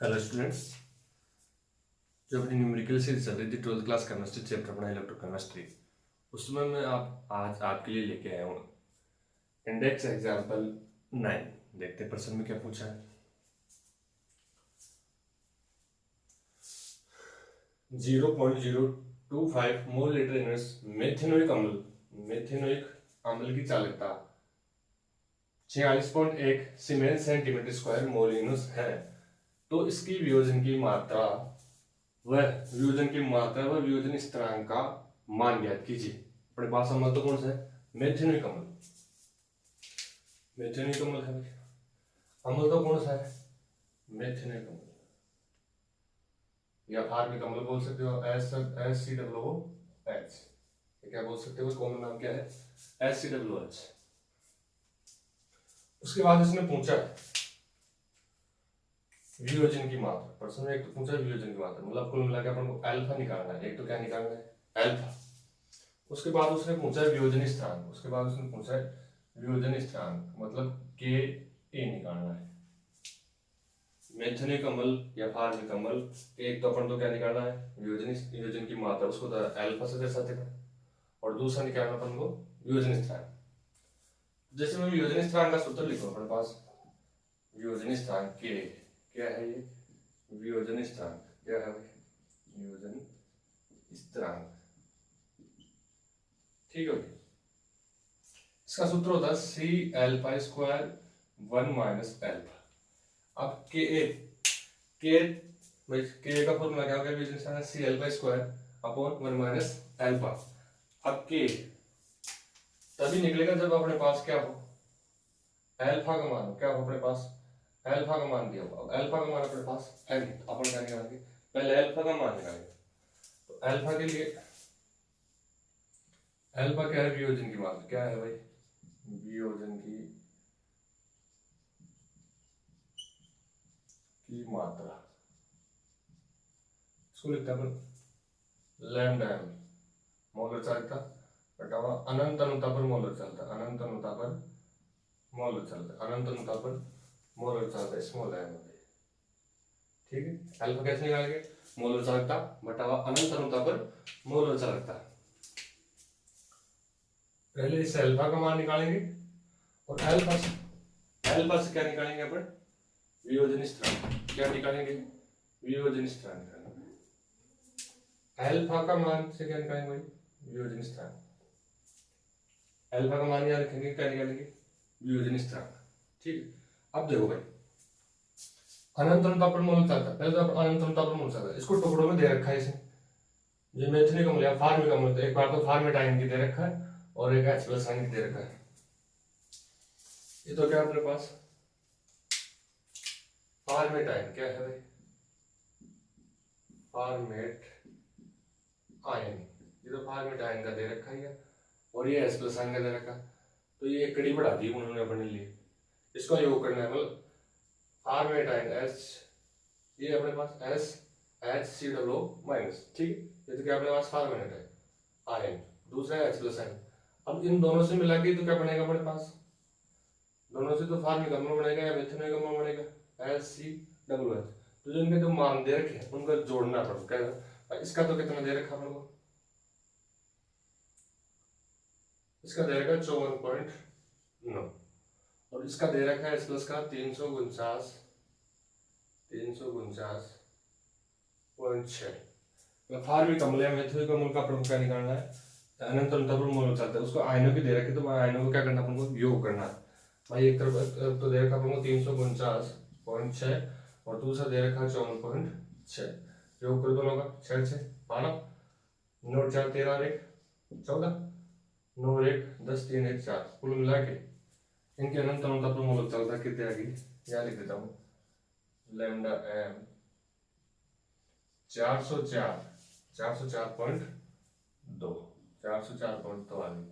Hello students. जो अपनी numerical series चल रही थी 12th क्लास केमिस्ट्री चैप्टर अपना इलेक्ट्रोकेमिस्ट्री, उसमें मैं आज आपके लिए लेके आया हूँ इंडेक्स एग्जाम्पल 9। देखते हैं प्रश्न में क्या पूछा है। 0.025 मोल लीटर इनर्स मेथेनोइक अम्ल की चालकता 46.1 siemens centimetre square mole inverse है, तो इसकी वियोजन की मात्रा व वियोजन स्थिरांक का मान ज्ञात कीजिए। अपने पास अम्ल तो कौन सा है? मेथेनोइक अम्ल। मेथेनोइक अम्ल है भाई। अम्ल तो कौन सा है? मेथेनोइक अम्ल या फार्मिक अम्ल बोल सकते हो, HCOOH। क्या बोल सकते हो? कॉमन नाम क्या है? HCOOH। उसके बाद इसने पूछा है वियोजन की मात्रा। प्रश्न में एक तो पूछा है वियोजन की मात्रा, मतलब कुल मिलाकर अपन को अल्फा निकालना है। एक तो क्या निकालना है? अल्फा। उसके बाद उसने पूछा है वियोजन स्थिरांक। मतलब के ए निकालना है। मेथेनोइक अम्ल या फार्मिक अम्ल, एक तो अपन तो क्या निकालना है? वियोजन की मात्रा, उसको तो अल्फा से दर्शाते हैं, और दूसरा निकालना अपन को वियोजन स्थिरांक। जैसे मैं वियोजन स्थिरांक का सूत्र लिखूं अपने पास, वियोजन स्थिरांक के क्या है? ये वियोजन स्थिरांक क्या है भाई? वियोजन स्थिरांक, ठीक है। इसका सूत्र होता है C alpha square 1 minus alpha. अब के का फॉर्मूला क्या होगा? वियोजन स्थिरांक C alpha square upon 1 minus alpha. अब के तभी निकलेगा जब अपने पास क्या हो? एल्फा का मान क्या हो अपने पास? एल्फा का मान दिया हो। अब एल्फा का मान अपने पास है नहीं, तो अपन क्या निकालेंगे? पहले एल्फा का मान निकालेंगे। तो एल्फा के लिए एल्फा क्या है? वियोजन की मात्रा। क्या है भाई? वियोजन की मात्रा। इसको लिखते हैं लैम्डा एम, मोलर चालकता बटा अनंत अनुता पर मोलर चालकता। अनंत अनुता पर मोलर चालकता स्मॉल एम। ठीक है। अल्फा कैसे निकालेंगे? मोलर चालकता बटा अनंत अनुता पर मोलर चालकता। पहले इस अल्फा का मान निकालेंगे, और अल्फा से क्या निकालेंगे अपन? वियोजन स्थिरांक। क्या निकालेंगे? वियोजन स्थिरांक निकालेंगे। अल्फा का मान से क्या निकालेंगे भाई? वियोजन स्थिरांक। अल्फा का मान याद रखेंगे, क्या निकालेंगे? वियोजन स्थिरांक। ठीक है। अब देखो भाई, अनंत अनुता पर मोलर चालकता, पहले तो अनंत अनुता पर मोलर चालकता इसको टुकड़ों में दे रखा है इसने। जो मेथेनोइक अम्ल या फार्मिक अम्ल, तो एक बार तो फार्मेट आयन की दे रखा है और एक H+ आयन की दे रखा है। ये तो क्या अपने पास फार्मेट आयन क्या है भाई? Format ion. ये तो फार्मेट आयन का दे रखा है, और ये H+ आयन का दे रखा है। तो ये कड़ी बढ़ा दी उन्होंने अपने लिए। इसको योग करना है, मतलब फार्मेट आयन H, ये अपने पास HCOO-। ठीक है। ये तो क्या अपने पास फार्मेट है आयन, दूसरा है H+ आयन। अब इन दोनों से मिला के तो क्या बनेगा अपने पास? दोनों से तो फार्मिक अम्ल बनेगा या मेथेनोइक अम्ल बनेगा, HCOOH। तो जो इनके जो मान दे रखे हैं उनका जोड़ना पड़ेगा। इसका तो कितना दे रखा अपने को? इसका दे रखा 54.9, और इसका दे रखा है H+ का 349.6। फार्मिक अम्ल या मेथेनोइक अम्ल का अपन क्या निकालना है? अनंत अनुता पर मोलर चालकता है, उसको आयनों की दे रखी, तो आयनों को क्या करना अपन को? योग करना है भाई। एक तरफ तो दे रखा अपन को 349.6, और दूसरा दे रखा 54.6। योग कर दोनों का 6 6 12, 9 4 13 और 1 14, 9 और 1 10 3 1 4। कुल मिला के इनके अनंत अनुता पर मोलर चालकता कितनी आ गई? यहाँ लिख देता हूँ, लैम्डा एम 404.2 404.2 आ गई।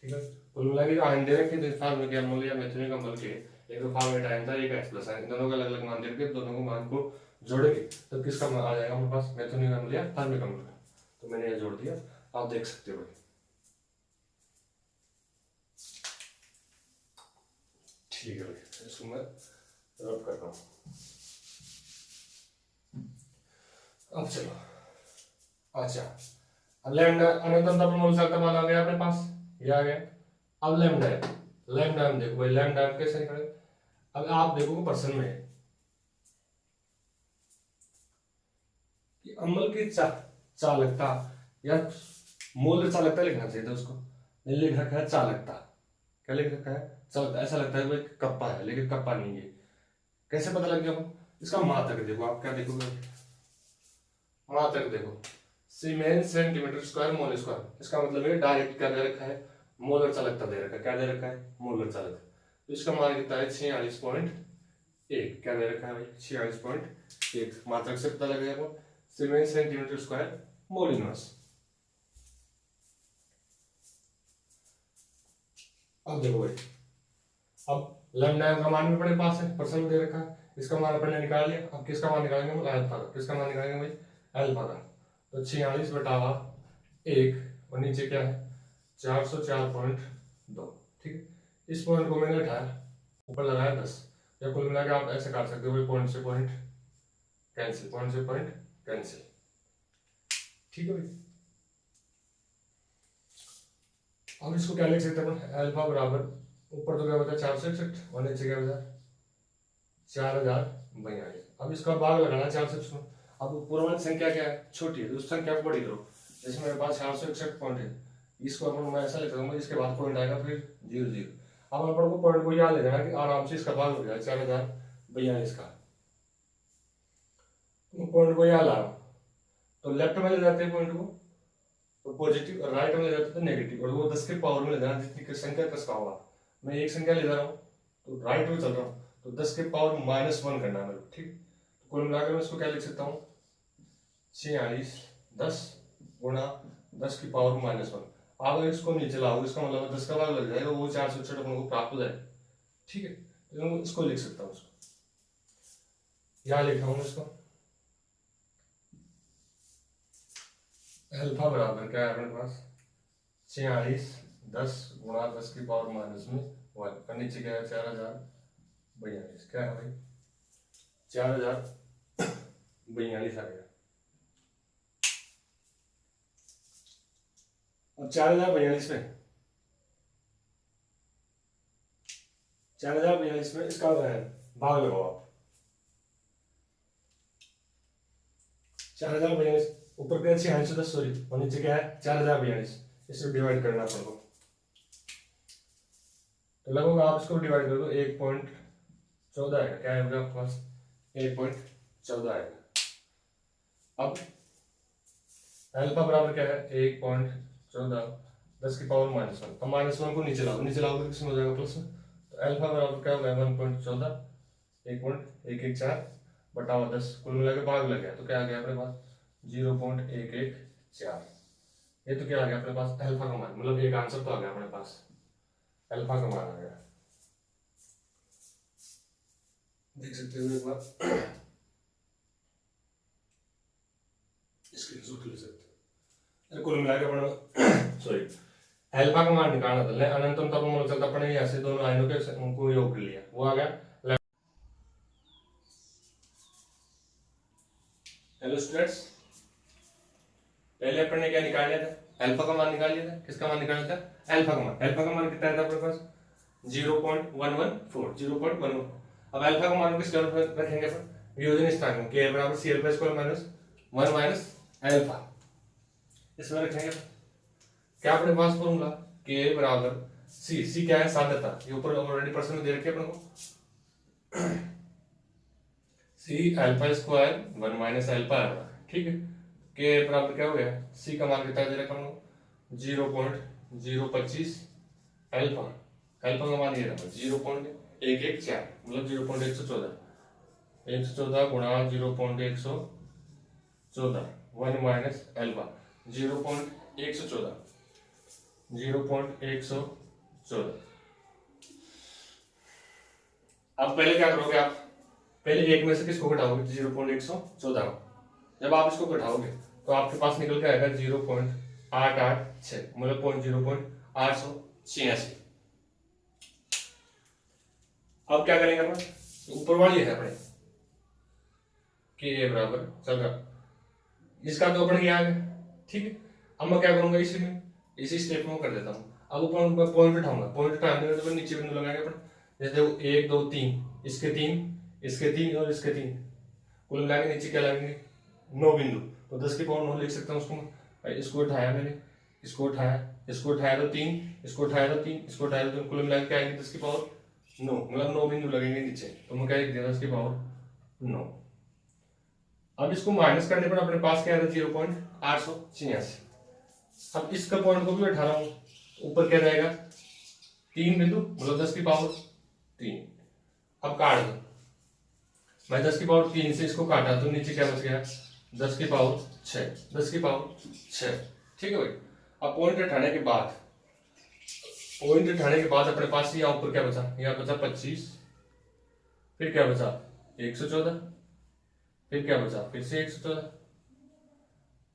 ठीक है। कुल मिला के जो आयन दे रखे थे फार्मिक अम्ल या मेथेनोइक अम्ल के, एक तो फार्मेट आयन था, एक H+ आयन, दोनों का अलग अलग मान दे रखे, दोनों को मान को जोड़ेंगे तो किसका मान आ जाएगा हमारे पास? मेथेनोइक अम्ल या फार्मिक अम्ल का। तो मैंने ये जोड़ दिया, आप देख सकते हो भाई। ठीक है भाई, इसको मैं रब कर रहा हूँ। अब चलो, अच्छा अब लैम्डा अनंतम तपमूल मान आ गया अपने पास, ये आ गया। अब लैम्डा लैम्डा हम देखो भाई, लैम्डा कैसे निकाले। अब आप देखो परसेंट में कि अम्ल की चालकता या मोल चालकता लिखना चाहिए था उसको, नहीं लिख रखा है चालकता। क्या लिख रखा है? चालकता। ऐसा लगता है भाई कप्पा है, लेकिन कप्पा नहीं है। कैसे पता लग गया? इसका मात्रक देखो, आप क्या देखोगे, मात्रक देखो, सीमेन सेंटीमीटर स्क्वायर मोल स्क्वायर। इसका मतलब है डायरेक्ट क्या दे रखा है, मोलर चालकता दे रखा है। क्या दे रखा है? मोलर चालकता। तो इसका मान कितना है? 46.1। क्या दे रखा है भाई? 46.1। मात्रक से पता लग गया सीमेन सेंटीमीटर स्क्वायर मोल इनवर्स। अब देखो भाई, अब लैम्डा का मान भी अपने पास है, परसेंट दे रखा है, इसका मान अपने निकाल लिया। अब किसका मान निकालेंगे? अल्फा का। किसका मान निकालेंगे भाई? अल्फा का। तो 46/1 और नीचे क्या है? 404.2। ठीक है, इस पॉइंट को मैंने उठाया, ऊपर लगाया 10, या कुल मिला के आप ऐसे काट सकते हो भाई, पॉइंट से पॉइंट कैंसिल, पॉइंट से पॉइंट कैंसिल। ठीक है भाई, अब इसको क्या लिख सकते हैं? अल्फा बराबर, ऊपर तो क्या होता है 461 और नीचे क्या होता है 4042। अब इसका भाग लगाना 461 में। अब पूर्व वाली संख्या क्या है? छोटी है, तो उस संख्या को बड़ी करो। जैसे मेरे पास 461 पॉइंट है, इसको अपन मैं ऐसा लिख दूंगा, इसके बाद पॉइंट आएगा फिर 00। अब अपन को पॉइंट को याद ले जाना कि आराम से इसका भाग हो जाए 4042 का। पॉइंट को याद ला रहा हूँ, तो लेफ्ट में ले जाते हैं पॉइंट को तो पॉजिटिव, और राइट में ले जाते थे नेगेटिव, और वो 10 के पावर में ले जाना जितनी संख्या कसका होगा। मैं एक संख्या ले जा रहा हूँ तो राइट में चल रहा हूँ, तो 10 के पावर -1 करना है मेरे को। ठीक, तो कुल मिलाकर मैं इसको क्या लिख सकता हूँ? 46 10 गुणा 10 की पावर -1। आप अगर इसको नीचे लाओगे, इसका मतलब 10 का भाग लग जाएगा, वो 461 अपन को प्राप्त हो जाएगा। ठीक है, तो मैं इसको लिख सकता हूँ, उसको यहाँ लिखा हूँ इसको। अल्फा बराबर क्या है अपने पास? 46 10 गुणा 10 की पावर -1 और नीचे क्या है? 4042। क्या है भाई? 4042 आ गया। अब 4042 में 4042 में इसका भाग लगाओ आप। 4042 ऊपर क्या है? 4610 सॉरी, और नीचे क्या है? 4042। इसे डिवाइड करना पड़ेगा, तो लगभग आप इसको डिवाइड कर दो, 1.14 आएगा। क्या है आपके पास? 1.14 आएगा। अब अल्फा बराबर क्या है? 1.14 10 की पावर -1। अब -1 को नीचे लाओ, नीचे लाओगे किसमें हो जाएगा? प्लस में। तो अल्फा बराबर क्या होगा? 1.14 1.114 बटा 10, कुल मिला के भाग लग गया, तो क्या आ गया अपने पास? 0.114। ये तो क्या आ गया अपने पास? अल्फा का मान, मतलब एक आंसर तो आ गया अपने पास, अल्फा का मान आ गया। देख सकते हो एक बार, स्क्रीनशॉट ले सकते हो। कुल मिलाकर सॉरी, अल्फा का मान निकालना था, अनंतम तपमूल चलता अपने ऐसे दोनों आयनों के को योग कर लिया, वो आ गया। हेलो स्टूडेंट्स, पहले अपन ने क्या निकाल लिया था? अल्फा का मान निकाल लिया था। किसका मान निकालना था? अल्फा का मान। अल्फा का मान कितना था अपने पास? 0.114 0.114। अब अल्फा का मान किस टर्म में रखेंगे अपन? वियोजन स्थान में, के बराबर Cl square minus 1 minus alpha, इसमें रखेंगे। क्या अपने पास फॉर्मूला? के बराबर सी क्या है? सांद्रता, ये ऊपर ऑलरेडी परसेंट में दे रखी है अपन को। C alpha square 1 minus alpha है। ठीक है, के बराबर क्या हो गया? सी का मान कितना दे रखा है? 0.025 अल्फा। अल्फा का मान ये रहा 0.114, मतलब 0.114 114 गुणा 0.114 1 माइनस अल्फा 0.114 0.114। अब पहले क्या करोगे आप? पहले एक में से किसको घटाओगे? 0.114 को। जब आप इसको घटाओगे तो आपके पास निकल के आएगा 0.886, मतलब 0.886। अब क्या करेंगे अपन? ऊपर वाली है अपने के बराबर चल रहा इसका तो अपन यहाँ है, ठीक है। अब मैं क्या करूंगा, इसी स्टेप में कर देता हूँ। अब ऊपर मैं पॉइंट उठाऊंगा, पॉइंट उठाने के बाद नीचे बिंदु लगाएंगे अपन। जैसे देखो 1 2 3, इसके 3 और इसके 3, कुल मिला के नीचे क्या लगेंगे 9 बिंदु। तो 10 की पावर 9 लिख सकता हूँ उसको मैं। इसको उठाया मैंने, इसको उठाया तो 3, इसको उठाया तो 3, इसको उठाया तो 3, कुल मिला के क्या आएंगे 10 की पावर 9, मतलब 9 बिंदु लगेंगे नीचे। तो मैं क्या लिख दिया 10 की पावर 9। अब इसको माइनस करने पर अपने पास क्या है 0.886। अब इसका पॉइंट को भी उठा रहा हूं, ऊपर क्या रहेगा 3 बिंदु, मतलब 10 की पावर 3। अब काट दो, मैं 10 की पावर 3 से इसको काटा तो नीचे क्या बच गया 10 की पावर 6, 10 की पावर 6, ठीक है भाई। अब पॉइंट उठाने के बाद अपने पास यहाँ ऊपर क्या बचा, यहाँ बचा 25, फिर क्या बचा 114, फिर क्या बचा फिर से 114,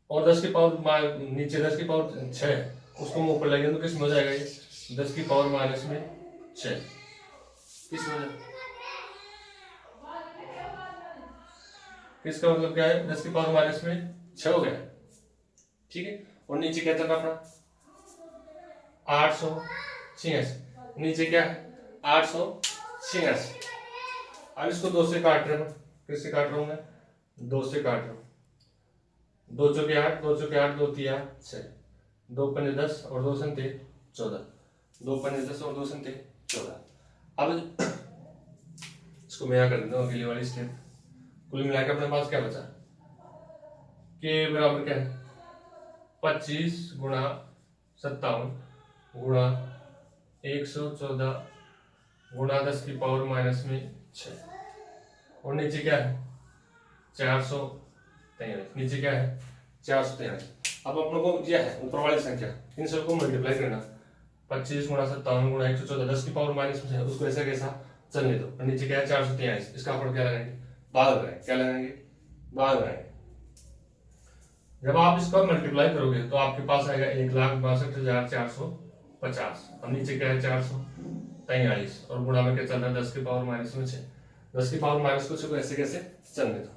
और 10 की पावर नीचे 10 की पावर 6, उसको हम ऊपर लगेंगे तो किस में हो जाएगा ये 10 की पावर माइनस में 6, किस में किसका मतलब क्या है 10 की पावर माइनस में 6 हो गया, ठीक है। और नीचे क्या चल रहा अपना 886, नीचे क्या है 886। अब इसको 2 से काट रहा हूँ, किससे काट रहा हूँ मैं 2 से काट रहा हूँ। 2 चौके 8, 2 चौके 8, 2 3 8 6, 2 पंजे 10 और 2 संते 14, 2 पंजे 10 और 2 संते 14। अब इसको मैं यहाँ कर देता हूँ अगली वाली स्टेप। कुल मिलाकर अपने पास क्या बचा, के बराबर क्या है 25 गुणा 57 गुणा 114 गुणा 10 की पावर माइनस में 6, और नीचे क्या है 443, नीचे क्या है 443। अब अपनों को यह है ऊपर वाली संख्या, इन सबको मल्टीप्लाई करना, 25 गुणा 57 गुणा 114, 10 की पावर माइनस में 6, उसको ऐसा कैसा चलने दो। और नीचे क्या है 443, इसका अपन क्या लगाएंगे भाग लगाएंगे, क्या लगाएंगे भाग लगाएंगे। जब आप इसका मल्टीप्लाई करोगे तो आपके पास आएगा 1,62,450। अब नीचे क्या है 443, और गुणा में क्या चल रहा है 10 की पावर माइनस में 6, 10 की पावर माइनस को छो ऐसे कैसे चलने दो।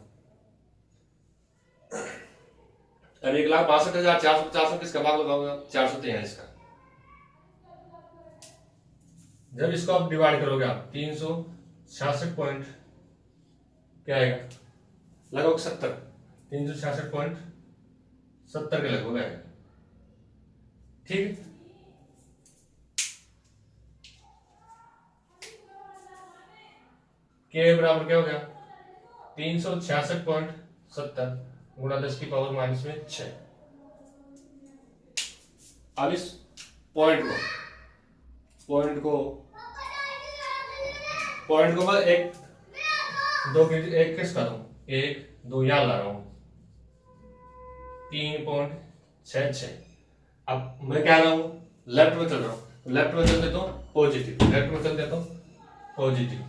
अब 1,62,450 किसका भाग लगाओगे 443 का। जब इसको आप डिवाइड करोगे आप 366 पॉइंट क्या आएगा लगभग 70, 366.70 के लगभग आएगा, ठीक है। के बराबर क्या हो गया 366.70 गुणा 10 की पावर माइनस में 6। अब इस पॉइंट को मैं एक किस कर रहा हूं 1 2 यहां ला रहा हूं 3.66। अब मैं क्या रहा हूं लेफ्ट में चल रहा हूं, लेफ्ट में चल देता हूं पॉजिटिव, लेफ्ट में चल देता हूं पॉजिटिव।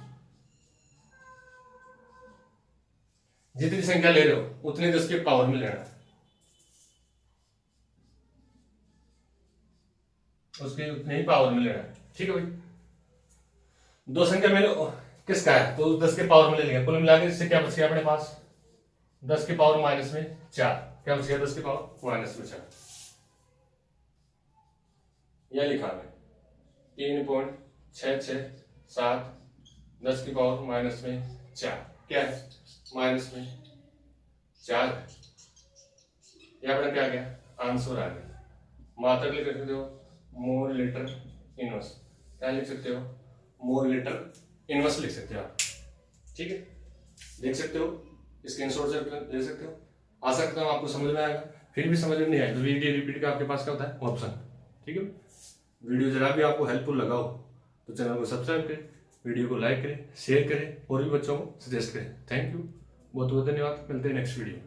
जितनी संख्या ले रहे हो उतनी 10 की पावर में लेना, उसके उतने ही पावर में लेना, ठीक है भाई। 2 संख्या मैंने किसका है तो 10 के पावर में ले लिया, कुल मिलाकर इससे क्या बच गया अपने पास 10 की पावर माइनस में 4, क्या बच गया 10 की पावर माइनस में 4। यह लिखा है 3.667 10 की पावर माइनस में 4, क्या है माइनस में 4 है। यह अपना क्या गया आंसर आ गया। मात्रा लिख सकते हो मोल लीटर इनवर्स, क्या लिख सकते हो मोल लीटर इनवर्स लिख सकते हो आप, ठीक है। देख सकते हो स्क्रीनशॉट से ले सकते हो, आशा करता हूँ आपको समझ में आएगा। फिर भी समझ में नहीं आए तो वीडियो रिपीट का आपके पास क्या होता है ऑप्शन, ठीक है। वीडियो जरा भी आपको हेल्पफुल लगा हो तो चैनल को सब्सक्राइब करें, वीडियो को लाइक करें, शेयर करें और भी बच्चों को सजेस्ट करें। थैंक यू, बहुत बहुत धन्यवाद, मिलते हैं नेक्स्ट वीडियो में।